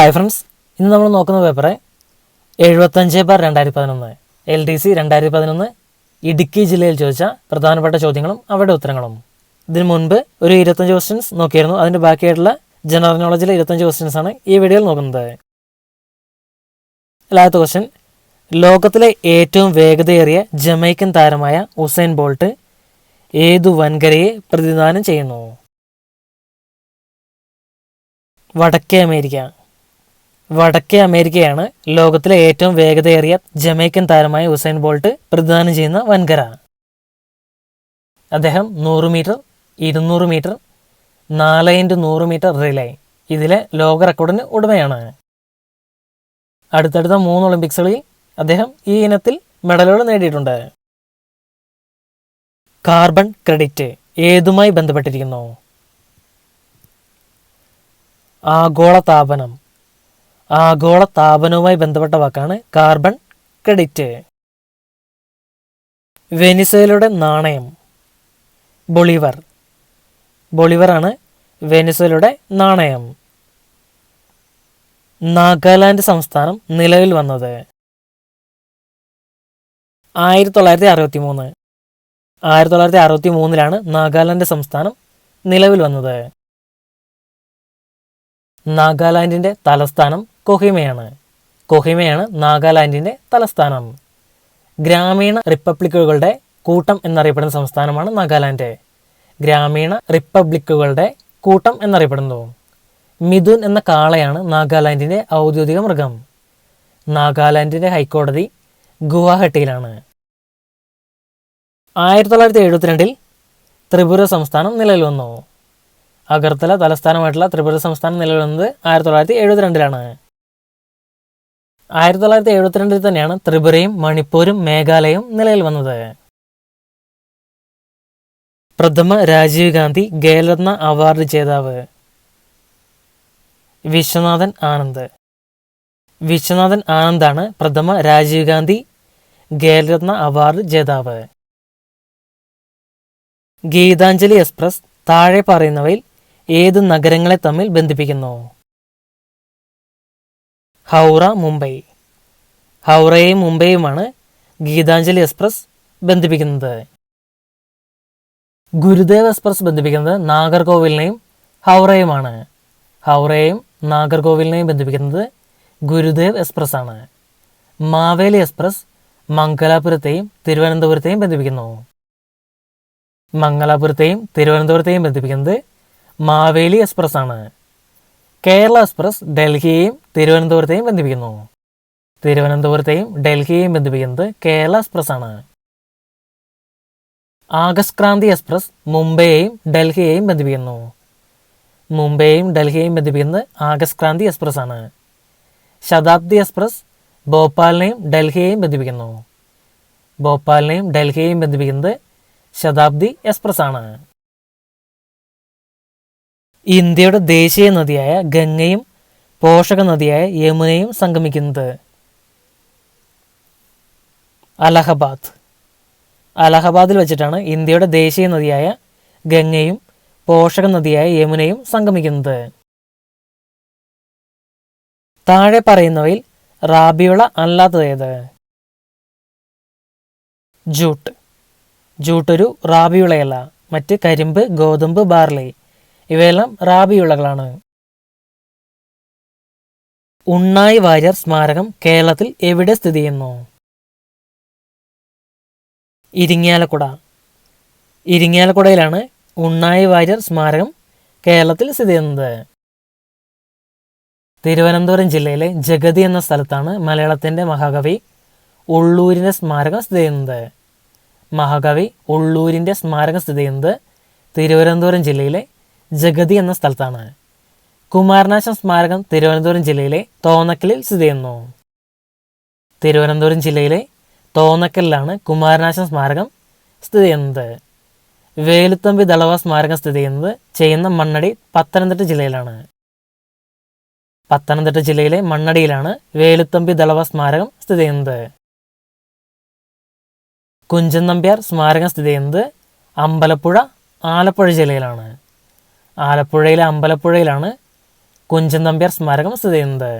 Hi friends, ഇന്ന് നമ്മൾ നോക്കുന്ന പേപ്പർ 75/2011 LDC 2011 ഇടുക്കി ജില്ലയിൽ ചോദിച്ച പ്രധാനപ്പെട്ട ചോദ്യങ്ങളും അവയുടെ ഉത്തരങ്ങളും. ഇതിനു മുൻപ് ഒരു 25 ക്വസ്റ്റ്യൻസ് നോക്കിയിരുന്നു. അതിൻ്റെ ബാക്കിയായിട്ടുള്ള ജനറൽ നോളജിലെ 25 ക്വസ്റ്റ്യൻസ് ആണ് ഈ വീഡിയോയിൽ നോക്കുന്നത്. ആദ്യത്തെ ക്വസ്റ്റ്യൻ, ലോകത്തിലെ ഏറ്റവും വേഗതയേറിയ ജമൈക്കൻ താരമായ ഉസൈൻ ബോൾട്ട് ഏതു വൻകരയെ പ്രതിനിധാനം ചെയ്യുന്നു? വടക്കേ അമേരിക്കയാണ് ലോകത്തിലെ ഏറ്റവും വേഗതയേറിയ ജമൈക്കൻ താരമായ ഉസൈൻ ബോൾട്ട് പ്രതിദാനം ചെയ്യുന്ന വൻകര. അദ്ദേഹം 100 metre, 200 metre, 4x100 metre relay ഇതിലെ ലോക റെക്കോർഡിന് ഉടമയാണ്. അടുത്തടുത്ത 3 ഒളിമ്പിക്സുകളിൽ അദ്ദേഹം ഈ ഇനത്തിൽ മെഡലുകൾ നേടിയിട്ടുണ്ട്. കാർബൺ ക്രെഡിറ്റ് ഏതുമായി ബന്ധപ്പെട്ടിരിക്കുന്നു? ആഗോളതാപനവുമായി ബന്ധപ്പെട്ട വാക്കാണ് കാർബൺ ക്രെഡിറ്റ്. വെനിസ്വേലയുടെ നാണയം ബൊളിവറാണ് വെനിസ്വേലയുടെ നാണയം. നാഗാലാൻഡ് സംസ്ഥാനം നിലവിൽ വന്നത് 1963 നാഗാലാൻഡ് സംസ്ഥാനം നിലവിൽ വന്നത്. നാഗാലാൻഡിന്റെ തലസ്ഥാനം കൊഹിമയാണ് നാഗാലാൻഡിന്റെ തലസ്ഥാനം. ഗ്രാമീണ റിപ്പബ്ലിക്കുകളുടെ കൂട്ടം എന്നറിയപ്പെടുന്ന സംസ്ഥാനമാണ് നാഗാലാൻഡ്. ഗ്രാമീണ റിപ്പബ്ലിക്കുകളുടെ കൂട്ടം എന്നറിയപ്പെടുന്നു. മിഥുൻ എന്ന കാളയാണ് നാഗാലാൻഡിന്റെ ഔദ്യോഗിക മൃഗം. നാഗാലാൻഡിന്റെ ഹൈക്കോടതി ഗുവാഹട്ടിയിലാണ്. 1972 ത്രിപുര സംസ്ഥാനം നിലവിൽ വന്നു. അഗർത്തല തലസ്ഥാനമായിട്ടുള്ള ത്രിപുര സംസ്ഥാനം നിലവിൽ വന്നത് 1972 1972 തന്നെയാണ് ത്രിപുരയും മണിപ്പൂരും മേഘാലയയും നിലവിൽ വന്നത്. പ്രഥമ രാജീവ് ഗാന്ധി ഖേൽരത്ന അവാർഡ് ജേതാവ് വിശ്വനാഥൻ ആനന്ദാണ് പ്രഥമ രാജീവ് ഗാന്ധി ഖേൽരത്ന അവാർഡ് ജേതാവ്. ഗീതാഞ്ജലി എക്സ്പ്രസ് താഴെ പറയുന്നവയിൽ ഏത് നഗരങ്ങളെ തമ്മിൽ ബന്ധിപ്പിക്കുന്നു? ഹൗറയെയും മുംബൈയുമാണ് ഗീതാഞ്ജലി എക്സ്പ്രസ് ബന്ധിപ്പിക്കുന്നത്. ഗുരുദേവ് എക്സ്പ്രസ് ബന്ധിപ്പിക്കുന്നത് നാഗർകോവിലിനെയും ഹൗറയുമാണ്. ഹൗറയെയും നാഗർകോവിലിനെയും ബന്ധിപ്പിക്കുന്നത് ഗുരുദേവ് എക്സ്പ്രസ് ആണ്. മാവേലി എക്സ്പ്രസ് മംഗലാപുരത്തെയും തിരുവനന്തപുരത്തെയും ബന്ധിപ്പിക്കുന്നു. മംഗലാപുരത്തെയും തിരുവനന്തപുരത്തെയും ബന്ധിപ്പിക്കുന്നത് മാവേലി എക്സ്പ്രസ് ആണ്. കേരള എക്സ്പ്രസ് ഡൽഹിയെയും തിരുവനന്തപുരത്തെയും ബന്ധിപ്പിക്കുന്നു. തിരുവനന്തപുരത്തെയും ഡൽഹിയെയും ബന്ധിപ്പിക്കുന്നത് കേരള എക്സ്പ്രസ് ആണ്. ആഗസ്റ്റ് ക്രാന്തി എക്സ്പ്രസ് മുംബൈയെയും ഡൽഹിയെയും ബന്ധിപ്പിക്കുന്നു. മുംബൈയെയും ഡൽഹിയെയും ബന്ധിപ്പിക്കുന്നത് ആഗസ്റ്റ് ക്രാന്തി എക്സ്പ്രസ് ആണ്. ശതാബ്ദി എക്സ്പ്രസ് ഭോപ്പാലിനെയും ഡൽഹിയെയും ബന്ധിപ്പിക്കുന്നു. ഭോപ്പാലിനെയും ഡൽഹിയെയും ബന്ധിപ്പിക്കുന്നത് ശതാബ്ദി എക്സ്പ്രസ് ആണ്. ഇന്ത്യയുടെ ദേശീയ നദിയായ ഗംഗയും പോഷക നദിയായ യമുനയും സംഗമിക്കുന്നത് അലഹബാദിൽ വെച്ചിട്ടാണ് ഇന്ത്യയുടെ ദേശീയ നദിയായ ഗംഗയും പോഷക നദിയായ യമുനയും സംഗമിക്കുന്നത്. താഴെ പറയുന്നവയിൽ റാബിവിള അല്ലാത്തതേത്? ജൂട്ട് ഒരു റാബിവിളയല്ല. മറ്റ് കരിമ്പ്, ഗോതമ്പ്, ബാർലി ഇവയെല്ലാം റാബി വിളകളാണ്. ഉണ്ണായി വാര്യർ സ്മാരകം കേരളത്തിൽ എവിടെ സ്ഥിതി ചെയ്യുന്നു? ഇരിങ്ങാലക്കുടയിലാണ് ഉണ്ണായി വാര്യർ സ്മാരകം കേരളത്തിൽ സ്ഥിതി ചെയ്യുന്നത്. തിരുവനന്തപുരം ജില്ലയിലെ ജഗതി എന്ന സ്ഥലത്താണ് മലയാളത്തിൻ്റെ മഹാകവി ഉള്ളൂരിൻ്റെ സ്മാരകം സ്ഥിതി ചെയ്യുന്നത്. മഹാകവി ഉള്ളൂരിൻ്റെ സ്മാരകം സ്ഥിതി ചെയ്യുന്നത് തിരുവനന്തപുരം ജില്ലയിലെ ജഗതി എന്ന സ്ഥലത്താണ്. കുമാരനാശൻ സ്മാരകം തിരുവനന്തപുരം ജില്ലയിലെ തോന്നക്കലിൽ സ്ഥിതി ചെയ്യുന്നു. തിരുവനന്തപുരം ജില്ലയിലെ തോന്നക്കലിലാണ് കുമാരനാശൻ സ്മാരകം സ്ഥിതി ചെയ്യുന്നത്. വേലുത്തമ്പി ദളവ സ്മാരകം സ്ഥിതി ചെയ്യുന്ന മണ്ണടി പത്തനംതിട്ട ജില്ലയിലാണ്. പത്തനംതിട്ട ജില്ലയിലെ മണ്ണടിയിലാണ് വേലുത്തമ്പി ദളവ സ്മാരകം സ്ഥിതി ചെയ്യുന്നത്. കുഞ്ചൻ നമ്പ്യാർ സ്മാരകം സ്ഥിതി ചെയ്യുന്നത് അമ്പലപ്പുഴ, ആലപ്പുഴ ജില്ലയിലാണ്. ആലപ്പുഴയിലെ അമ്പലപ്പുഴയിലാണ് കുഞ്ചൻ നമ്പ്യാർ സ്മാരകം സ്ഥിതി ചെയ്യുന്നത്?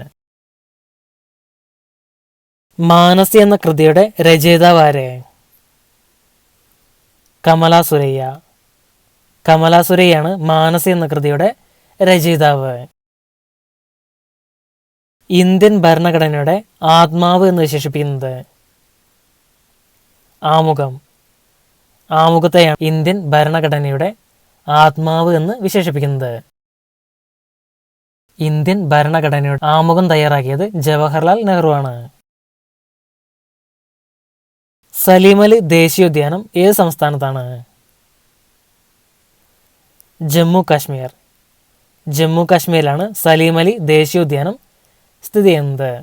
മാനസി എന്ന കൃതിയുടെ രചയിതാവാരെ? കമലാ സുരയ്യ. കമലാ സുരയ്യാണ് മാനസി എന്ന കൃതിയുടെ രചയിതാവ്. ഇന്ത്യൻ ഭരണഘടനയുടെ ആത്മാവ് എന്ന് വിശേഷിപ്പിക്കുന്നത്? ആമുഖം. ആമുഖത്തെയാണ് ഇന്ത്യൻ ഭരണഘടനയുടെ ആത്മാവ് എന്ന് വിശേഷിപ്പിക്കുന്നത്. ഇന്ത്യൻ ഭരണഘടനയുടെ ആമുഖം തയ്യാറാക്കിയത് ജവഹർലാൽ നെഹ്റു ആണ്. സലീമലി ദേശീയോദ്യാനം ഏത് സംസ്ഥാനത്താണ്? ജമ്മു കാശ്മീർ. ജമ്മു കാശ്മീരിലാണ് സലീമലി ദേശീയോദ്യാനം സ്ഥിതി ചെയ്യുന്നത്.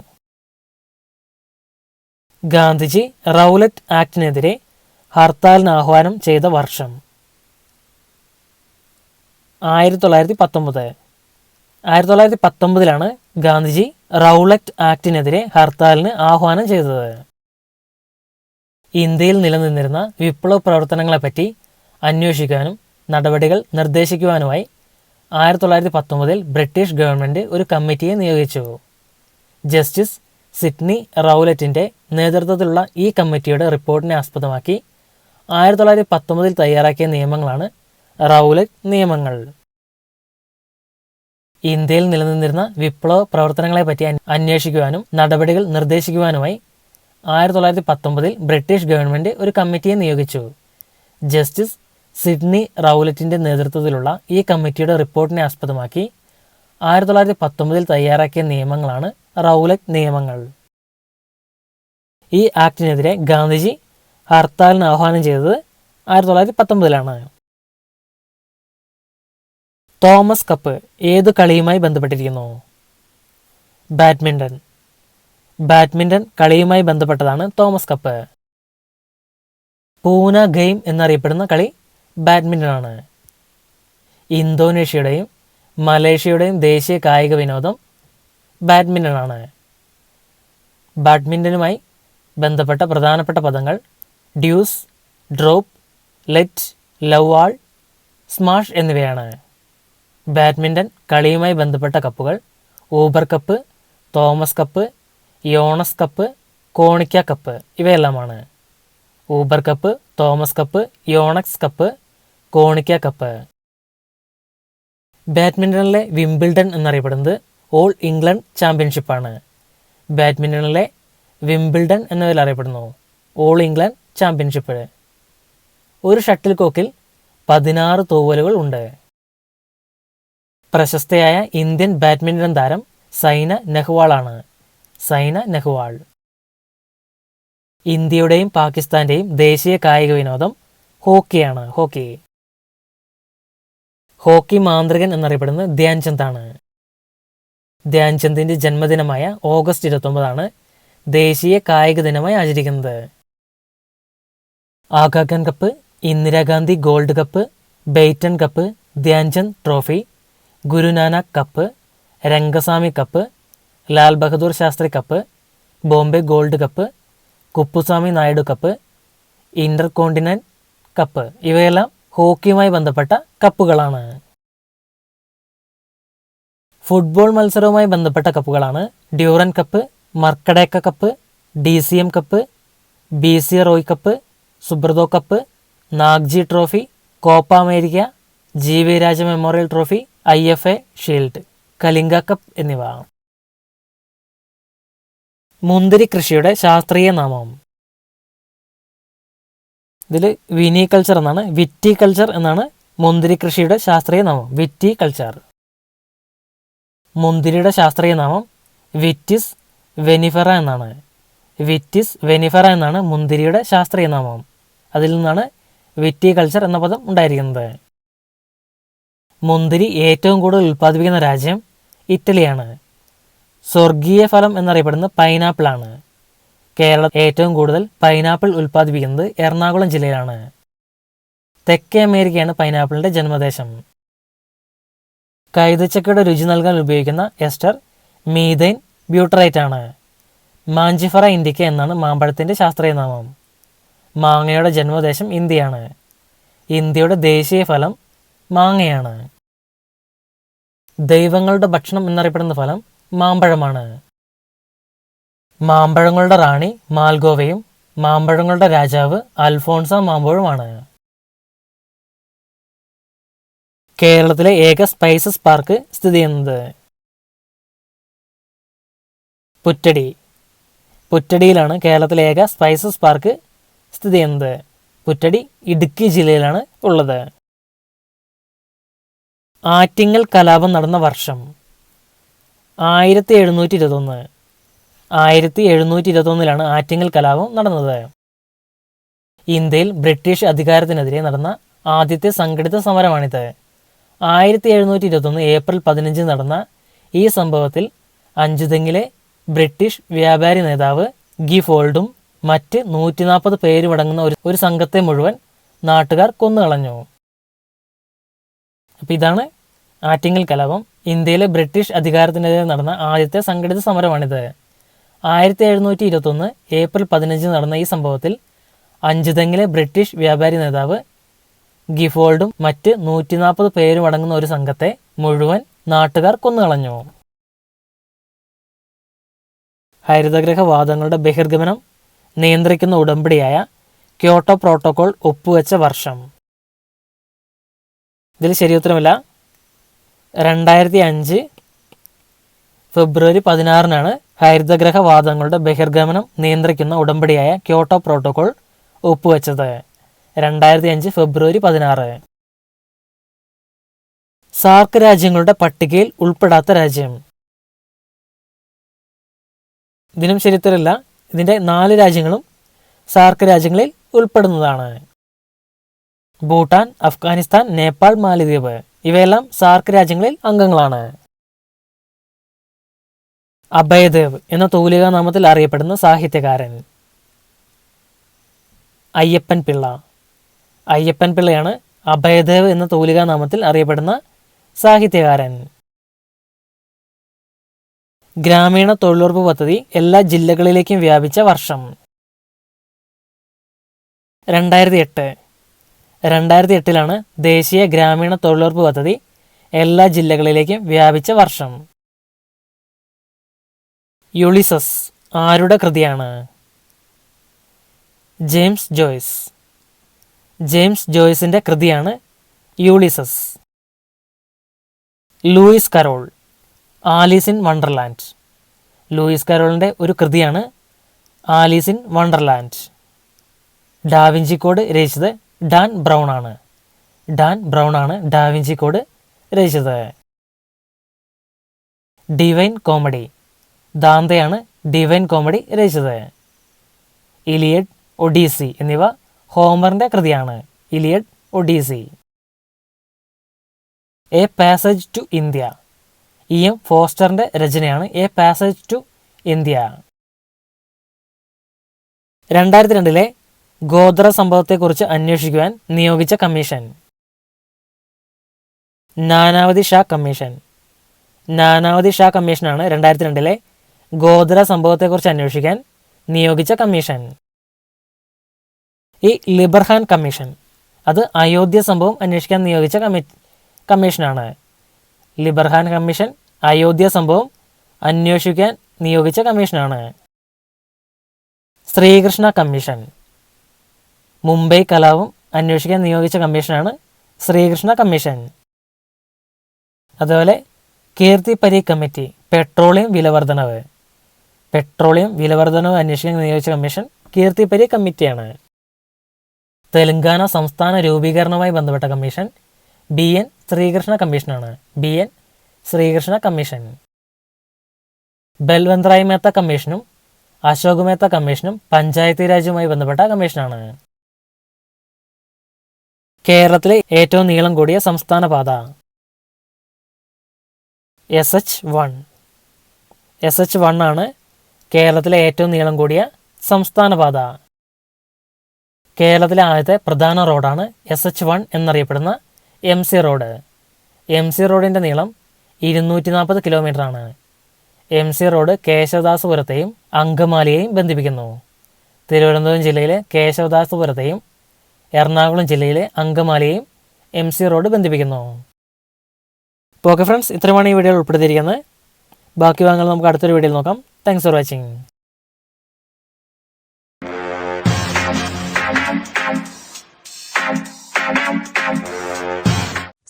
ഗാന്ധിജി റൗലറ്റ് ആക്ടിനെതിരെ ഹർത്താലിന് ആഹ്വാനം ചെയ്ത വർഷം? 1919. 1919 ഗാന്ധിജി റൗലറ്റ് ആക്ടിനെതിരെ ഹർത്താലിന് ആഹ്വാനം ചെയ്തത്. ഇന്ത്യയിൽ നിലനിന്നിരുന്ന വിപ്ലവ പ്രവർത്തനങ്ങളെപ്പറ്റി അന്വേഷിക്കാനും നടപടികൾ നിർദ്ദേശിക്കുവാനുമായി 1919 ബ്രിട്ടീഷ് ഗവൺമെൻറ് ഒരു കമ്മിറ്റിയെ നിയോഗിച്ചു. ജസ്റ്റിസ് സിഡ്നി റൗലറ്റിൻ്റെ നേതൃത്വത്തിലുള്ള ഈ കമ്മിറ്റിയുടെ റിപ്പോർട്ടിനെ ആസ്പദമാക്കി 1919 തയ്യാറാക്കിയ നിയമങ്ങളാണ് റൗലറ്റ് നിയമങ്ങൾ. ഇന്ത്യയിൽ നിലനിന്നിരുന്ന വിപ്ലവ പ്രവർത്തനങ്ങളെപ്പറ്റി അന്വേഷിക്കുവാനും നടപടികൾ നിർദ്ദേശിക്കുവാനുമായി 1919 ബ്രിട്ടീഷ് ഗവൺമെൻറ് ഒരു കമ്മിറ്റിയെ നിയോഗിച്ചു. ജസ്റ്റിസ് സിഡ്നി റൗലറ്റിൻ്റെ നേതൃത്വത്തിലുള്ള ഈ കമ്മിറ്റിയുടെ റിപ്പോർട്ടിനെ ആസ്പദമാക്കി 1919 തയ്യാറാക്കിയ നിയമങ്ങളാണ് റൗലറ്റ് നിയമങ്ങൾ. ഈ ആക്ടിനെതിരെ ഗാന്ധിജി ഹർത്താലിന് ആഹ്വാനം ചെയ്തത് 1919. തോമസ് കപ്പ് ഏതു കളിയുമായി ബന്ധപ്പെട്ടിരിക്കുന്നു? ബാഡ്മിൻ്റൺ. ബാഡ്മിൻ്റൺ കളിയുമായി ബന്ധപ്പെട്ടതാണ് തോമസ് കപ്പ്. പൂന ഗെയിം എന്നറിയപ്പെടുന്ന കളി ബാഡ്മിൻ്റൺ ആണ്. ഇന്തോനേഷ്യയുടെയും മലേഷ്യയുടെയും ദേശീയ കായിക വിനോദം ബാഡ്മിൻ്റൺ ആണ്. ബാഡ്മിൻ്റനുമായി ബന്ധപ്പെട്ട പ്രധാനപ്പെട്ട പദങ്ങൾ deuce, drop, let, love all, smash എന്നിവയാണ്. ബാഡ്മിൻ്റൺ കളിയുമായി ബന്ധപ്പെട്ട കപ്പുകൾ Uber Cup, Thomas Cup, Yonex Cup, Konica Cup ഇവയെല്ലാമാണ്. Uber Cup, Thomas Cup, Yonex Cup, Konica Cup. ബാഡ്മിൻ്റണിലെ വിംബിൾഡൺ എന്നറിയപ്പെടുന്നത് ഓൾ ഇംഗ്ലണ്ട് ചാമ്പ്യൻഷിപ്പാണ്. ബാഡ്മിൻ്റണിലെ വിംബിൾഡൺ എന്നതിൽ അറിയപ്പെടുന്നു ഓൾ ഇംഗ്ലണ്ട് ചാമ്പ്യൻഷിപ്പ്. ഒരു ഷട്ടിൽ കോക്കിൽ 16 തൂവലുകൾ ഉണ്ട്. പ്രശസ്തയായ ഇന്ത്യൻ ബാഡ്മിൻ്റൺ താരം സൈന നെഹ്വാളാണ്. സൈന നെഹ്വാൾ. ഇന്ത്യയുടെയും പാകിസ്ഥാൻ്റെയും ദേശീയ കായിക വിനോദം ഹോക്കിയാണ്. ഹോക്കി. ഹോക്കി മാന്ത്രികൻ എന്നറിയപ്പെടുന്നത് ധ്യാൻചന്ദ് ആണ്. ധ്യാൻചന്ദിൻ്റെ ജന്മദിനമായ ഓഗസ്റ്റ് 29 ദേശീയ കായിക ദിനമായി ആചരിക്കുന്നത്. Aga Khan cup, Indira Gandhi gold cup, ബെയ്റ്റൺ cup, Dhyan Chand trophy, Guru Nanak cup, Rangaswamy cup, Lal Bahadur Shastri cup, Bombay gold cup, Kuppuswamy Naidu cup, Inter continent cup ഇവയെല്ലാം ഹോക്കിയുമായി ബന്ധപ്പെട്ട കപ്പുകളാണ്. ഫുട്ബോൾ മത്സരവുമായി ബന്ധപ്പെട്ട കപ്പുകളാണ് Durand cup, മർക്കഡേക്ക cup, DCM cup, BC Roy cup, Subroto cup, Nagji trophy, Copa America, GV രാജ memorial trophy, IFA shield, Kalinga cup എന്നിവ. മുന്തിരി കൃഷിയുടെ ശാസ്ത്രീയ നാമം? ഇതിൽ വിനികൾച്ചർ എന്നാണ്, വിറ്റികൾച്ചർ എന്നാണ് മുന്തിരി കൃഷിയുടെ ശാസ്ത്രീയ നാമം. വിറ്റികൾച്ചർ. മുന്തിരിയുടെ ശാസ്ത്രീയ നാമം വിറ്റിസ് വെനിഫെറ എന്നാണ്. വിറ്റിസ് വെനിഫെറ എന്നാണ് മുന്തിരിയുടെ ശാസ്ത്രീയ നാമം. അതിൽ നിന്നാണ് വിറ്റികൾച്ചർ എന്ന പദം ഉണ്ടായിരിക്കുന്നത്. മുന്തിരി ഏറ്റവും കൂടുതൽ ഉൽപ്പാദിപ്പിക്കുന്ന രാജ്യം ഇറ്റലിയാണ്. സ്വർഗീയ ഫലം എന്നറിയപ്പെടുന്നത് പൈനാപ്പിളാണ്. കേരളത്തിൽ ഏറ്റവും കൂടുതൽ പൈനാപ്പിൾ ഉൽപ്പാദിപ്പിക്കുന്നത് എറണാകുളം ജില്ലയിലാണ്. തെക്കേ അമേരിക്കയാണ് പൈനാപ്പിളിൻ്റെ ജന്മദേശം. കൈതച്ചക്കയുടെ രുചി നൽകാൻ ഉപയോഗിക്കുന്ന എസ്റ്റർ മീഥൈൻ ബ്യൂട്ടറേറ്റ് ആണ്. മാഞ്ചിഫറ ഇൻഡിക്ക എന്നാണ് മാമ്പഴത്തിൻ്റെ ശാസ്ത്രീയ നാമം. മാങ്ങയുടെ ജന്മദേശം ഇന്ത്യയാണ്. ഇന്ത്യയുടെ ദേശീയ ഫലം മാങ്ങയാണ്. ദൈവങ്ങളുടെ ഭക്ഷണം എന്നറിയപ്പെടുന്ന ഫലം മാമ്പഴമാണ്. മാമ്പഴങ്ങളുടെ റാണി മാൽഗോവയും മാമ്പഴങ്ങളുടെ രാജാവ് അൽഫോൺസ മാമ്പഴവുമാണ്. കേരളത്തിലെ ഏക സ്പൈസസ് പാർക്ക് സ്ഥിതി ചെയ്യുന്നത് പുറ്റടി. പുറ്റടിയിലാണ് കേരളത്തിലെ ഏക സ്പൈസസ് പാർക്ക് സ്ഥിതി ചെയ്യുന്നത്. പുറ്റടി ഇടുക്കി ജില്ലയിലാണ് ഉള്ളത്. ആറ്റിങ്ങൽ കലാപം നടന്ന വർഷം 1721. 1721 ആറ്റിങ്ങൽ കലാപം നടന്നത്. ഇന്ത്യയിൽ ബ്രിട്ടീഷ് അധികാരത്തിനെതിരെ നടന്ന ആദ്യത്തെ സംഘടിത സമരമാണിത്. 1721 ഏപ്രിൽ 15 നടന്ന ഈ സംഭവത്തിൽ അഞ്ചുതെങ്ങിലെ ബ്രിട്ടീഷ് വ്യാപാരി നേതാവ് ഗിഫോൾഡും മറ്റ് 140 പേരുമടങ്ങുന്ന ഒരു സംഘത്തെ മുഴുവൻ നാട്ടുകാർ കൊന്നുകളഞ്ഞു. അപ്പം ഇതാണ് ആറ്റിങ്ങൽ കലാപം. ഇന്ത്യയിലെ ബ്രിട്ടീഷ് അധികാരത്തിനെതിരെ നടന്ന ആദ്യത്തെ സംഘടിത സമരമാണിത്. 1721 ഏപ്രിൽ 15 നടന്ന ഈ സംഭവത്തിൽ അഞ്ചുതെങ്ങിലെ ബ്രിട്ടീഷ് വ്യാപാരി നേതാവ് ഗിഫോൾഡും മറ്റ് 140 പേരും അടങ്ങുന്ന ഒരു സംഘത്തെ മുഴുവൻ നാട്ടുകാർ കൊന്നുകളഞ്ഞു. ഹരിതഗ്രഹവാതങ്ങളുടെ ബഹിർഗമനം നിയന്ത്രിക്കുന്ന ഉടമ്പടിയായ ക്യോട്ടോ പ്രോട്ടോകോൾ ഒപ്പുവെച്ച വർഷം. ഇതിൽ ശരിയുത്തരമില്ല. 2005 ഫെബ്രുവരി 16 ഹരിതഗ്രഹവാതങ്ങളുടെ ബഹിർഗമനം നിയന്ത്രിക്കുന്ന ഉടമ്പടിയായ ക്യോട്ടോ പ്രോട്ടോകോൾ ഒപ്പുവെച്ചത്. 2005 ഫെബ്രുവരി 16. സാർക്ക് രാജ്യങ്ങളുടെ പട്ടികയിൽ ഉൾപ്പെടാത്ത രാജ്യം. ഇതിനും ശരിയുത്തരമില്ല. ഇതിൻ്റെ 4 രാജ്യങ്ങളും സാർക്ക് രാജ്യങ്ങളിൽ ഉൾപ്പെടുന്നതാണ്. ഭൂട്ടാൻ, അഫ്ഗാനിസ്ഥാൻ, നേപ്പാൾ, മാലദ്വീപ് ഇവയെല്ലാം സാർക്ക് രാജ്യങ്ങളിൽ അംഗങ്ങളാണ്. അഭയദേവ് എന്ന തൂലികാ നാമത്തിൽ അറിയപ്പെടുന്ന സാഹിത്യകാരൻ അയ്യപ്പൻ പിള്ള. അയ്യപ്പൻ പിള്ളയാണ് അഭയദേവ് എന്ന തൂലികാ നാമത്തിൽ അറിയപ്പെടുന്ന സാഹിത്യകാരൻ. ഗ്രാമീണ തൊഴിലുറപ്പ് പദ്ധതി എല്ലാ ജില്ലകളിലേക്കും വ്യാപിച്ച വർഷം. 2008. 2008 ദേശീയ ഗ്രാമീണ തൊഴിലുറപ്പ് പദ്ധതി എല്ലാ ജില്ലകളിലേക്കും വ്യാപിച്ച വർഷം. യുളിസസ് ആരുടെ കൃതിയാണ്? ജെയിംസ് ജോയ്സ്. ജെയിംസ് ജോയ്സിൻ്റെ കൃതിയാണ് Ulysses. Lewis Carroll Alice in Wonderland. Lewis കരോളിൻ്റെ ഒരു കൃതിയാണ് Alice in Wonderland. Da Vinci code രചിച്ചത് ഡാൻ ബ്രൗൺ ആണ്. ഡാൻ ബ്രൗൺ ആണ് ഡാവിഞ്ചി കോഡ് രചിച്ചത്. Divine comedy. ദാന്തയാണ് ഡിവൈൻ കോമഡി രചിച്ചത്. ഇലിയഡ്, ഒഡീസി എന്നിവ ഹോമറിൻ്റെ കൃതിയാണ്. Iliad, Odyssey. A passage to India. E M. ഫോസ്റ്ററിൻ്റെ രചനയാണ് എ പാസേജ് ടു ഇന്ത്യ. 2002 ഗോത്ര സംഭവത്തെക്കുറിച്ച് അന്വേഷിക്കുവാൻ നിയോഗിച്ച കമ്മീഷൻ. നാനാവതി ഷാ കമ്മീഷൻ. നാനാവതി ഷാ കമ്മീഷനാണ് 2002 ഗോത്ര സംഭവത്തെക്കുറിച്ച് അന്വേഷിക്കാൻ നിയോഗിച്ച കമ്മീഷൻ. ഈ ലിബർഹാൻ കമ്മീഷൻ അത് അയോധ്യ സംഭവം അന്വേഷിക്കാൻ നിയോഗിച്ച കമ്മീഷനാണ്. ലിബർഹാൻ കമ്മീഷൻ അയോധ്യ സംഭവം അന്വേഷിക്കാൻ നിയോഗിച്ച കമ്മീഷനാണ്. ശ്രീകൃഷ്ണ കമ്മീഷൻ മുംബൈ കലാപം അന്വേഷിക്കാൻ നിയോഗിച്ച കമ്മീഷനാണ് ശ്രീകൃഷ്ണ കമ്മീഷൻ. അതുപോലെ കീർത്തി പരീഖ് കമ്മിറ്റി പെട്രോളിയം വിലവർദ്ധനവ്. പെട്രോളിയം വിലവർദ്ധനവ് അന്വേഷിക്കാൻ നിയോഗിച്ച കമ്മീഷൻ കീർത്തി പരീഖ് കമ്മിറ്റിയാണ്. തെലങ്കാന സംസ്ഥാന രൂപീകരണവുമായി ബന്ധപ്പെട്ട കമ്മീഷൻ ബി.എൻ. ശ്രീകൃഷ്ണ കമ്മീഷനാണ്. ബി.എൻ. ശ്രീകൃഷ്ണ കമ്മീഷൻ. ബൽവന്ത് റായ് മേത്ത കമ്മീഷനും അശോക് മേത്ത കമ്മീഷനും പഞ്ചായത്തി രാജുമായി ബന്ധപ്പെട്ട കമ്മീഷനാണ്. കേരളത്തിലെ ഏറ്റവും നീളം കൂടിയ സംസ്ഥാന പാത SH1. SH1 ആണ് കേരളത്തിലെ ഏറ്റവും നീളം കൂടിയ സംസ്ഥാന പാത. കേരളത്തിലെ ആദ്യത്തെ പ്രധാന റോഡാണ് SH1 എന്നറിയപ്പെടുന്ന MC റോഡ്. MC റോഡിൻ്റെ നീളം 240 കിലോമീറ്ററാണ്. MC റോഡ് കേശവദാസപുരത്തെയും അങ്കമാലിയെയും ബന്ധിപ്പിക്കുന്നു. തിരുവനന്തപുരം ജില്ലയിലെ കേശവദാസപുരത്തെയും എറണാകുളം ജില്ലയിലെ അങ്കമാലിയെയും MC റോഡ് ബന്ധിപ്പിക്കുന്നു. അപ്പോൾ ഓക്കെ ഫ്രണ്ട്സ്, ഇത്രയുമാണ് ഈ വീഡിയോയിൽ ഉൾപ്പെടുത്തിയിരിക്കുന്നത്. ബാക്കി ഭാഗങ്ങൾ നമുക്ക് അടുത്തൊരു വീഡിയോയിൽ നോക്കാം. Thanks for watching.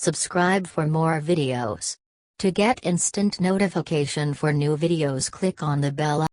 Subscribe for more videos. To get instant notification for new videos, click on the bell